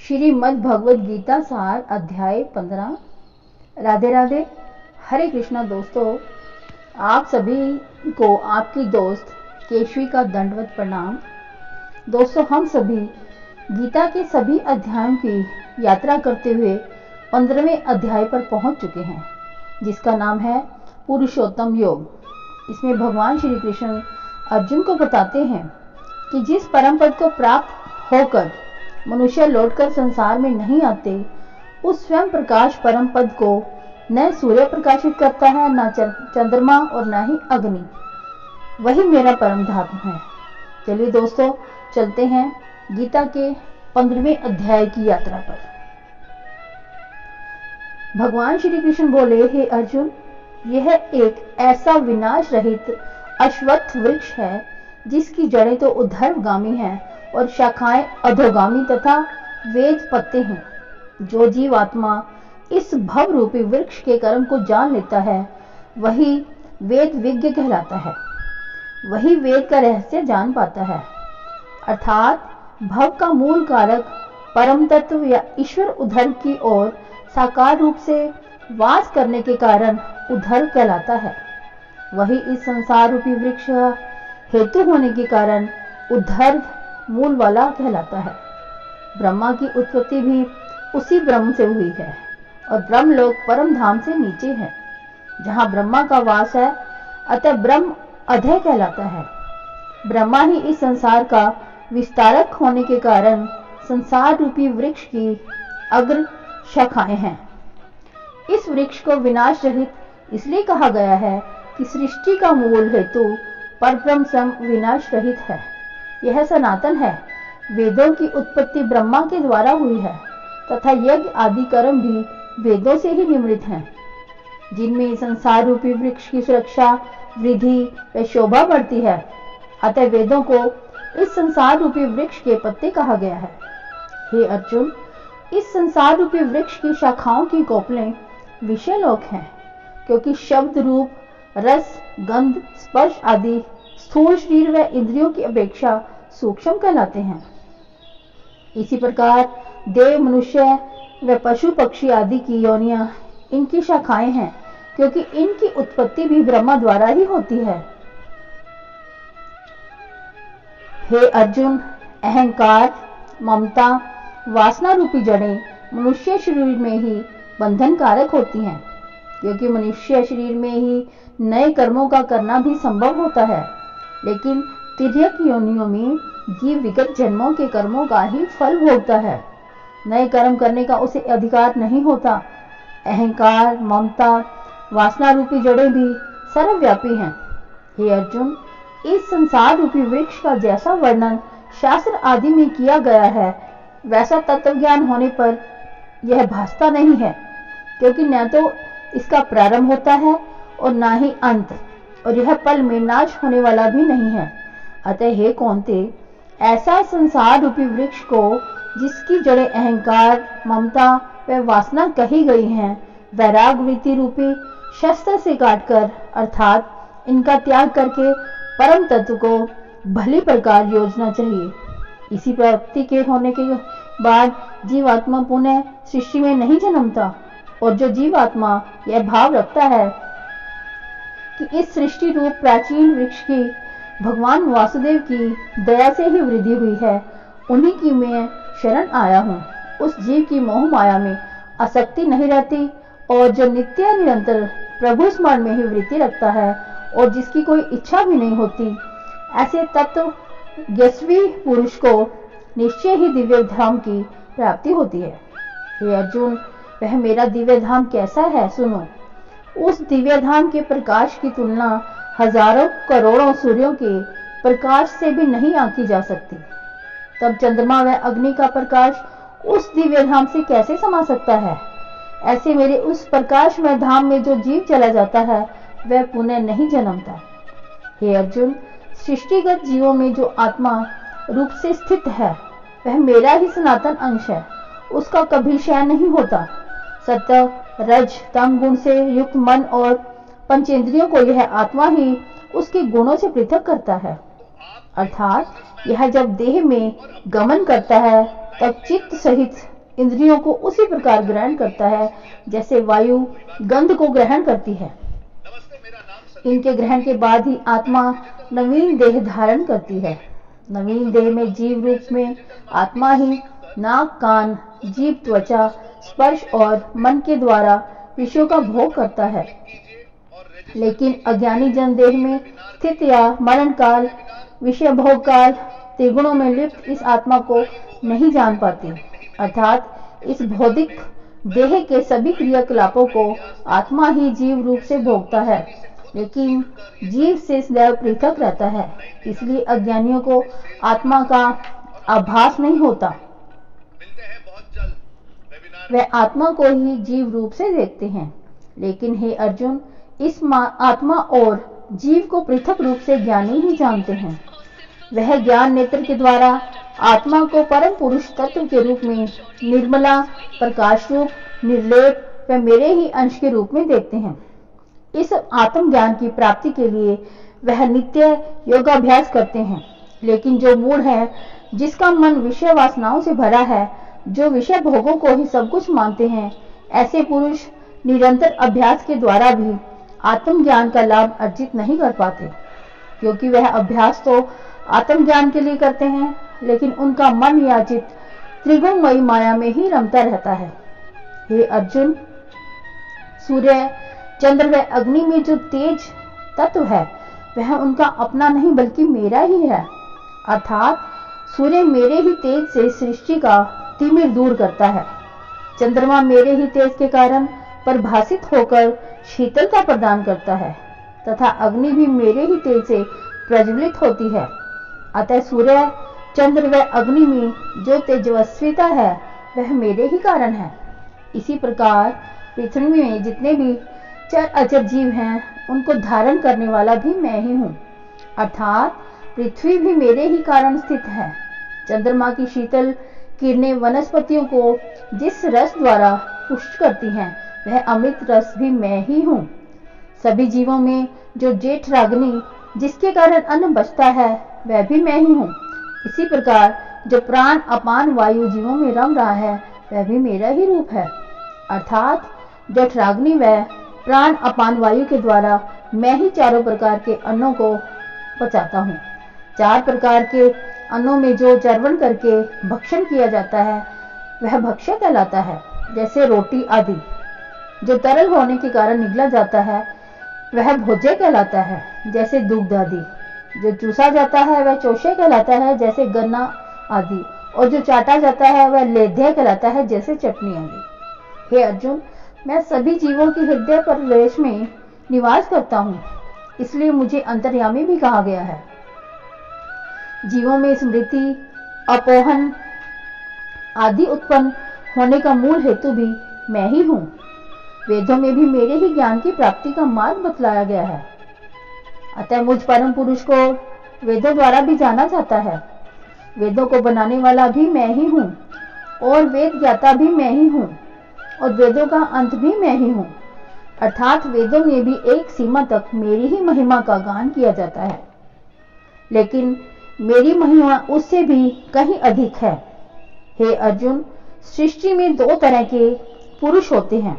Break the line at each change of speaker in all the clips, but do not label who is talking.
श्रीमद् भगवद गीता सार अध्याय 15। राधे राधे, हरे कृष्णा। दोस्तों, आप सभी को आपकी दोस्त केशवी का दंडवत प्रणाम। दोस्तों, हम सभी गीता के सभी अध्यायों की यात्रा करते हुए 15वें अध्याय पर पहुंच चुके हैं, जिसका नाम है पुरुषोत्तम योग। इसमें भगवान श्री कृष्ण अर्जुन को बताते हैं कि जिस परम पद को प्राप्त होकर मनुष्य लौटकर संसार में नहीं आते, उस स्वयं प्रकाश परम पद को न सूर्य प्रकाशित करता है, न चंद्रमा और न ही अग्नि। वही मेरा परम धाम है। चलिए दोस्तों, चलते हैं गीता के 15वें अध्याय की यात्रा पर। भगवान श्री कृष्ण बोले, हे अर्जुन, यह एक ऐसा विनाश रहित अश्वत्थ वृक्ष है जिसकी जड़ें तो ऊर्ध्वगामी हैं और शाखाएं अधोगामी तथा वेद पत्ते हैं। जो जीवात्मा इस भव रूपी वृक्ष के कर्म को जान लेता है, वही वेद विज्ञ कहलाता है। वही वेद का रहस्य जान पाता है, अर्थात भव का मूल कारक परम तत्व या ईश्वर उद्धर की ओर साकार रूप से वास करने के कारण उद्धर कहलाता है। वही इस संसार रूपी वृक्ष हेतु होने के कारण उद्धर मूल वाला कहलाता है। ब्रह्मा की उत्पत्ति भी उसी ब्रह्म से हुई है और ब्रह्मलोक परम धाम से नीचे है, जहां ब्रह्मा का वास है, अतः ब्रह्म अधय कहलाता है। ब्रह्मा ही इस संसार का विस्तारक होने के कारण संसार रूपी वृक्ष की अग्र शाखाएं हैं। इस वृक्ष को विनाश रहित इसलिए कहा गया है कि सृष्टि का मूल हेतु परब्रह्म स्वयं विनाश रहित है। यह सनातन है। वेदों की उत्पत्ति ब्रह्मा के द्वारा हुई है तथा यज्ञ आदि कर्म भी वेदों से ही निमित्त हैं, जिनमें संसार रूपी वृक्ष की सुरक्षा, वृद्धि व शोभा बढ़ती है। अतः वेदों को इस संसार रूपी वृक्ष के पत्ते कहा गया है। हे अर्जुन, इस संसार रूपी वृक्ष की शाखाओं की कोपलें विषय लोक हैं, क्योंकि शब्द, रूप, रस, गंध, स्पर्श आदि स्थूल शरीर व इंद्रियों की अपेक्षा सूक्ष्म कहलाते हैं। इसी प्रकार देव, मनुष्य व पशु पक्षी आदि की योनियां इनकी शाखाएं हैं, क्योंकि इनकी उत्पत्ति भी ब्रह्मा द्वारा ही होती है। हे अर्जुन, अहंकार, ममता, वासना रूपी जड़ें मनुष्य शरीर में ही बंधन कारक होती हैं, क्योंकि मनुष्य शरीर में ही नए कर्मों का करना भी संभव होता है, लेकिन तिर्यक योनियों में जीव विगत जन्मों के कर्मों का ही फल भोगता है। नए कर्म करने का उसे अधिकार नहीं होता। अहंकार, ममता, वासना रूपी जड़ें भी सर्वव्यापी हैं। हे अर्जुन, इस संसार रूपी वृक्ष का जैसा वर्णन शास्त्र आदि में किया गया है, वैसा तत्व ज्ञान होने पर यह भासता नहीं है, क्योंकि न तो इसका प्रारंभ होता है और न ही अंत, और यह पल में नाश होने वाला भी नहीं है। अतः हे कौन्ते, ऐसा संसार रूपी वृक्ष को जिसकी जड़ें अहंकार, ममता व वासना कही गई हैं, वैराग वृत्ति रूपी शस्त्र से काटकर, अर्थात इनका त्याग करके परम तत्व को भली प्रकार योजना चाहिए। इसी प्राप्ति के होने के बाद जीवात्मा पुनः सृष्टि में नहीं जन्मता, और जो जीवात्मा यह भाव रखता है कि इस सृष्टि रूप प्राचीन वृक्ष की भगवान वासुदेव की दया से ही वृद्धि हुई है, उन्हीं की मैं शरण आया हूँ। उस जीव की मोह माया में आसक्ति नहीं रहती, और जो नित्य निरंतर प्रभु स्मरण में ही वृत्ति रखता है और जिसकी कोई इच्छा भी नहीं होती, ऐसे तत्व यशस्वी पुरुष को निश्चय ही दिव्य धाम की प्राप्ति होती है। हे अर्जुन, वह मेरा दिव्य धाम कैसा है, सुनो। उस दिव्य धाम के प्रकाश की तुलना हजारों करोड़ों सूर्यों के प्रकाश से भी नहीं आंकी जा सकती। तब चंद्रमा व अग्नि का प्रकाश उस दिव्य धाम से कैसे समा सकता है? ऐसे मेरे उस प्रकाशमय धाम में जो जीव चला जाता है, वह पुनः नहीं जन्मता। हे अर्जुन, सृष्टिगत जीवों में जो आत्मा रूप से स्थित है, वह मेरा ही सनातन अंश है। उसका कभी क्षय नहीं होता। सत्य, रज, तम गुण से युक्त मन और पंचेंद्रियों को यह आत्मा ही उसके गुणों से पृथक करता है। अर्थात यह जब देह में गमन करता है, तब चित्त सहित इंद्रियों को उसी प्रकार ग्रहण करता है जैसे वायु गंध को ग्रहण करती है। इनके ग्रहण के बाद ही आत्मा नवीन देह धारण करती है। नवीन देह में जीव रूप में आत्मा ही नाक, कान, जीभ, त्वचा, स्पर्श और मन के द्वारा विषयों का भोग करता है। लेकिन अज्ञानी जन देह में स्थित या मरण काल, विषय भोग काल, त्रिगुणों में लिप्त इस आत्मा को नहीं जान पाती, अर्थात इस भौतिक देह के सभी क्रियाकलापों को आत्मा ही जीव रूप से भोगता है, लेकिन जीव से सदैव पृथक रहता है। इसलिए अज्ञानियों को आत्मा का आभास नहीं होता, वह आत्मा को ही जीव रूप से देखते हैं। लेकिन हे अर्जुन, इस आत्मा और जीव को पृथक रूप से ज्ञानी ही जानते हैं। वह ज्ञान नेत्र के द्वारा आत्मा को परम पुरुष तत्व के रूप में निर्मला, प्रकाश रूप, निर्लेप व मेरे ही अंश के रूप में देखते हैं। इस आत्म ज्ञान की प्राप्ति के लिए वह नित्य योगाभ्यास करते हैं। लेकिन जो मूढ़ है, जिसका मन विषय वासनाओं से भरा है, जो विषय भोगों को ही सब कुछ मानते हैं, ऐसे पुरुष निरंतर अभ्यास के द्वारा भी आत्म ज्ञान का लाभ अर्जित नहीं कर पाते, क्योंकि वह अभ्यास तो आत्म ज्ञान के लिए करते हैं, लेकिन उनका मन या चित्त त्रिगुणमयी माया में ही रमता रहता है। हे अर्जुन, सूर्य, चंद्र व अग्नि में जो तेज तत्व है, वह उनका अपना नहीं बल्कि मेरा ही है। अर्थात सूर्य मेरे ही तेज से सृष्टि का तिमिर दूर करता है। चंद्रमा मेरे ही तेज के कारण परिभाषित होकर शीतलता प्रदान करता है, तथा अग्नि भी मेरे ही तेज से प्रज्वलित होती है। अतः सूर्य, चंद्र व अग्नि में जो तेजस्विता है, वह मेरे ही कारण है। इसी प्रकार पृथ्वी में जितने भी चर अचर जीव हैं, उनको धारण करने वाला भी मैं ही हूँ। अर्थात पृथ्वी भी मेरे ही कारण स्थित है। चंद्रमा की शीतल किरणें वनस्पतियों को जिस रस द्वारा पुष्ट करती हैं, वह अमृत रस भी मैं ही हूँ। सभी जीवों में जो जेठ रागिनी, जिसके कारण अन्न बचता है, वह भी मैं ही हूँ। इसी प्रकार जो प्राण अपान वायु जीवों में रम रहा है, वह भी मेरा ही रूप है। अर्थात जठराग्नि व प्राण अपान वायु के द्वारा मैं ही चारों प्रकार के अन्नों को पचाता हूँ। चार प्रकार के अन्नों में जो चर्वण करके भक्षण किया जाता है, वह भक्ष्य कहलाता है। जैसे रोटी आदि जो तरल होने के कारण निगला जाता है, वह भोज्य कहलाता है। जैसे दुग्ध आदि जो चूसा जाता है, वह चोष्य कहलाता है। जैसे गन्ना आदि, और जो चाटा जाता है, वह लेध्य कहलाता है। जैसे चटनी आदि। हे अर्जुन, मैं सभी जीवों की हृदय प्रदेश में निवास करता हूँ, इसलिए मुझे अंतर्यामी भी कहा गया है। जीवों में स्मृति, अपोहन आदि उत्पन्न होने का मूल हेतु भी मैं ही हूँ। वेदों में भी मेरे ही ज्ञान की प्राप्ति का मार्ग बतलाया गया है। अतः मुझ परम पुरुष को वेदों द्वारा भी जाना जाता है। वेदों को बनाने वाला भी मैं ही हूँ, और वेद ज्ञाता भी मैं ही हूँ, और वेदों का अंत भी मैं ही हूँ। अर्थात वेदों में भी एक सीमा तक मेरी ही महिमा का गान किया जाता है, लेकिन मेरी महिमा उससे भी कहीं अधिक है। हे अर्जुन, सृष्टि में दो तरह के पुरुष होते हैं।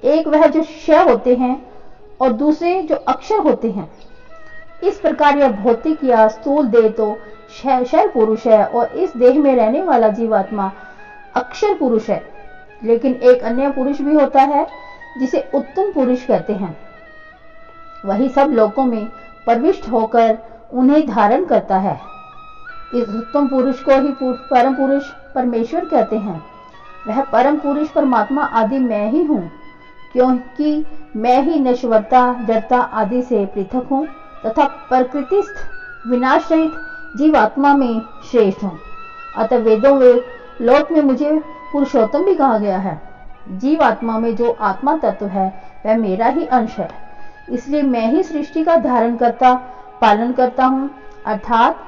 एक वह जो क्षय होते हैं, और दूसरे जो अक्षर होते हैं। इस प्रकार यह भौतिक या स्थूल देह तो क्षय पुरुष है, और इस देह में रहने वाला जीवात्मा अक्षर पुरुष है। लेकिन एक अन्य पुरुष भी होता है, जिसे उत्तम पुरुष कहते हैं। वही सब लोकों में प्रविष्ट होकर उन्हें धारण करता है। इस उत्तम पुरुष को ही परम पुरुष परमेश्वर कहते हैं। वह परम पुरुष परमात्मा आदि मैं ही हूँ, क्योंकि मैं ही नश्वरता, जड़ता आदि से पृथक हूँ, तथा प्रकृतिस्थ विनाश रहित जीवात्मा में श्रेष्ठ हूँ। अतः वेदों व लोक में मुझे पुरुषोत्तम भी कहा गया है। जीवात्मा में जो आत्मा तत्व है, वह मेरा ही अंश है। इसलिए मैं ही सृष्टि का धारण करता, पालन करता हूँ। अर्थात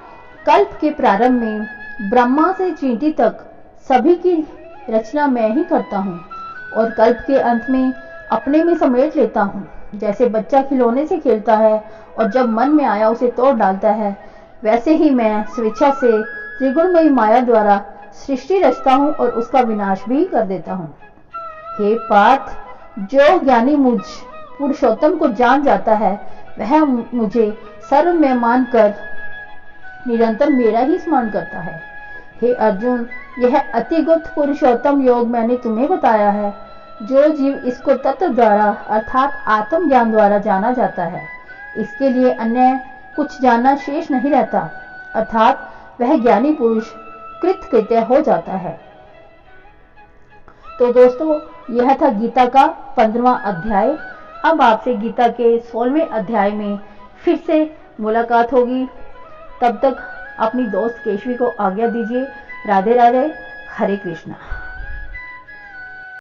कल्प के प्रारंभ में ब्रह्मा से चींटी तक सभी की रचना मैं ही करता हूँ, और कल्प के अंत में अपने में समेट लेता हूँ। जैसे बच्चा खिलौने से खेलता है और जब मन में आया उसे तोड़ डालता है, वैसे ही मैं स्वेच्छा से त्रिगुणमयी माया द्वारा सृष्टि रचता हूँ और उसका विनाश भी कर देता हूँ। हे पार्थ, जो ज्ञानी मुझ पुरुषोत्तम को जान जाता है वह मुझे सर्व में मानकर निरंतर मेरा ही स्मरण करता है। हे अर्जुन, यह अति गुप्त पुरुषोत्तम योग मैंने तुम्हें बताया है। जो जीव इसको तत्व द्वारा अर्थात आत्म ज्ञान द्वारा जाना जाता है, इसके लिए अन्य कुछ जानना शेष नहीं रहता, अर्थात वह ज्ञानी पुरुष कृतकृत्य हो जाता है। तो दोस्तों, यह था गीता का 15वां अध्याय। अब आपसे गीता के 16वें अध्याय में फिर से मुलाकात होगी। तब तक अपनी दोस्त केशवी को आज्ञा दीजिए। राधे राधे, हरे कृष्णा।